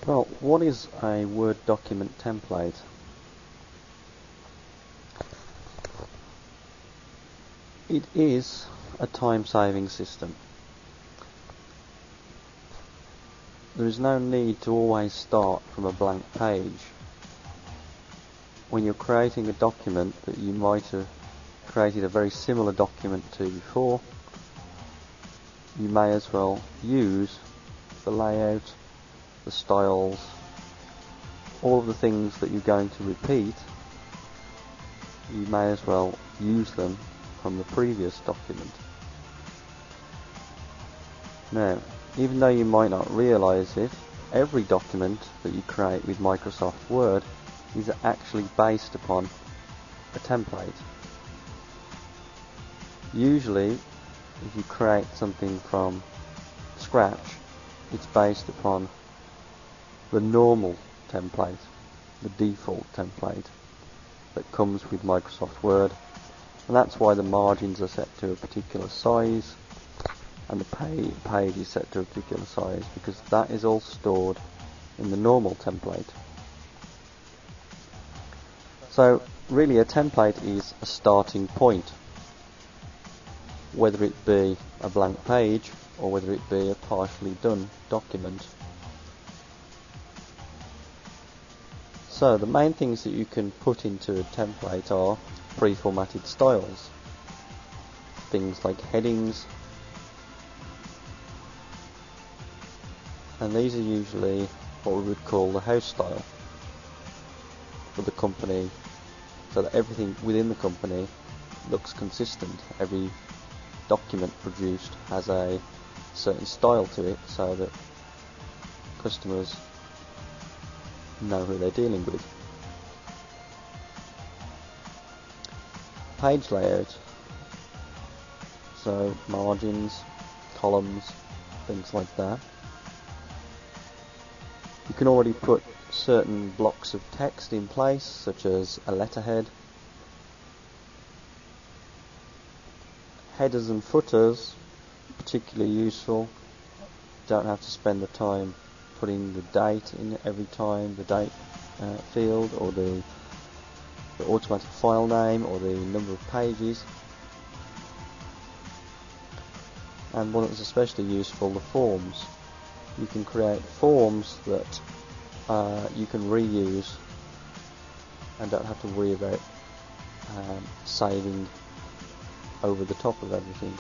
Well, what is a Word document template? It is a time-saving system. There is no need to always start from a blank page. When you're creating a document that you might have created a very similar document to before, you may as well use the layout, the styles, all of the things that you're going to repeat. You may as well use them from the previous document. Now, even though you might not realize it, every document that you create with Microsoft Word is actually based upon a template. Usually, if you create something from scratch, it's based upon the normal template, the default template that comes with Microsoft Word, and that's why the margins are set to a particular size and the page is set to a particular size, because that is all stored in the normal template. So really a template is a starting point, whether it be a blank page or whether it be a partially done document. So the main things that you can put into a template are pre-formatted styles, things like headings, and these are usually what we would call the house style for the company, so that everything within the company looks consistent. Every document produced has a certain style to it, so that customers know who they're dealing with. Page layout, so margins, columns, things like that. You can already put certain blocks of text in place, such as a letterhead. Headers and footers, particularly useful. Don't have to spend the time putting the date in every time, the date field, or the automatic file name, or the number of pages. And one that's especially useful, the forms. You can create forms that you can reuse and don't have to worry about saving over the top of everything.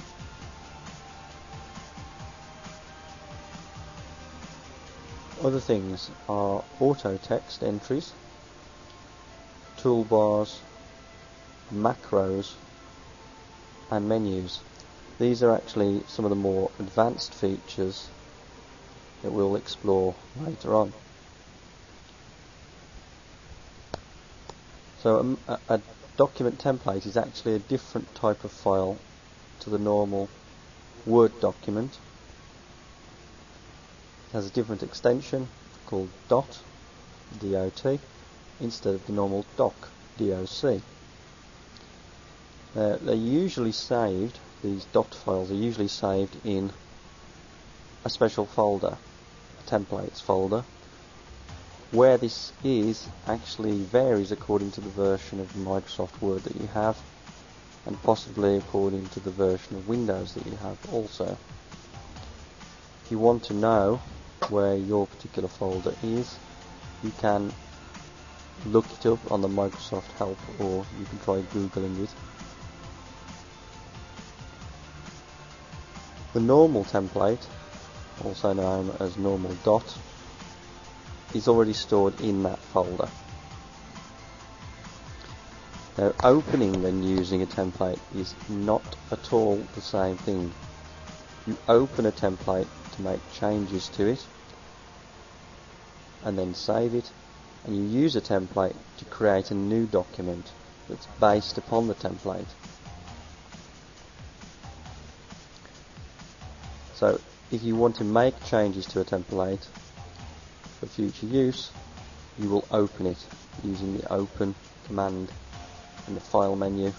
Other things are auto text entries, toolbars, macros, and menus. These are actually some of the more advanced features that we'll explore later on. So a document template is actually a different type of file to the normal Word document. It has a different extension called DOT, D-O-T, instead of the normal DOC, D-O-C. They're usually saved, these DOT files are usually saved in a special folder, a templates folder. Where this is actually varies according to the version of Microsoft Word that you have, and possibly according to the version of Windows that you have also. If you want to know where your particular folder is, you can look it up on the Microsoft help, or you can try Googling it. The normal template, also known as normal dot, is already stored in that folder. Now, opening and using a template is not at all the same thing. You open a template to make changes to it and then save it, and you use a template to create a new document that's based upon the template. So if you want to make changes to a template for future use, you will open it using the open command in the file menu,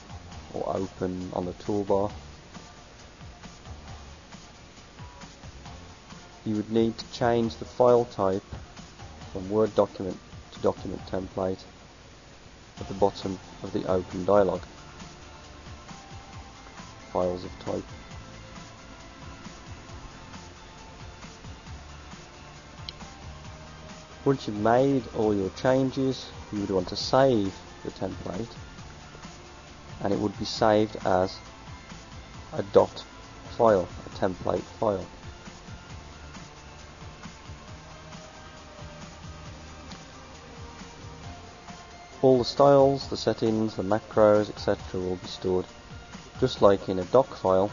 or open on the toolbar. You would need to change the file type from Word document to document template at the bottom of the open dialog. Files of type. Once you've made all your changes, you would want to save the template, and it would be saved as a dot file, a template file. All the styles, the settings, the macros, etc. will be stored just like in a doc file,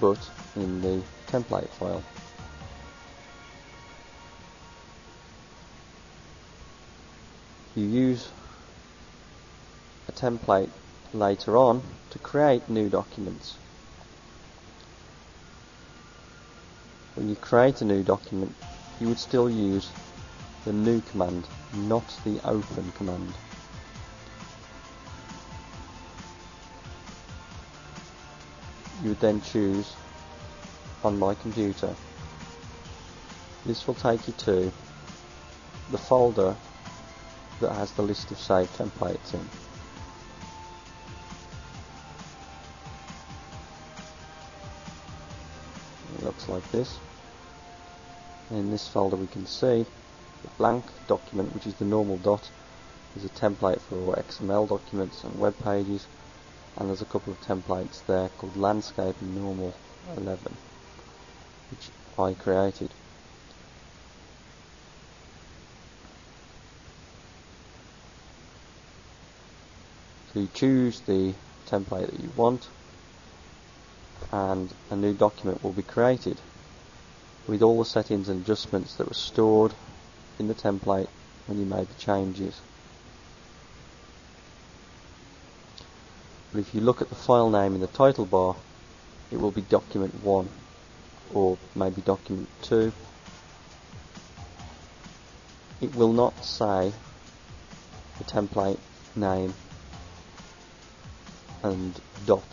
but in the template file. You use a template later on to create new documents. When you create a new document, you would still use the new command, not the open command. You would then choose on my computer. This will take you to the folder that has the list of saved templates in. It looks like this. In this folder we can see the blank document, which is the normal dot, is a template for XML documents and web pages, and there's a couple of templates there called Landscape and Normal 11, which I created. So you choose the template that you want, and a new document will be created with all the settings and adjustments that were stored in the template when you made the changes. But if you look at the file name in the title bar, it will be document 1 or maybe document 2. It will not say the template name and dot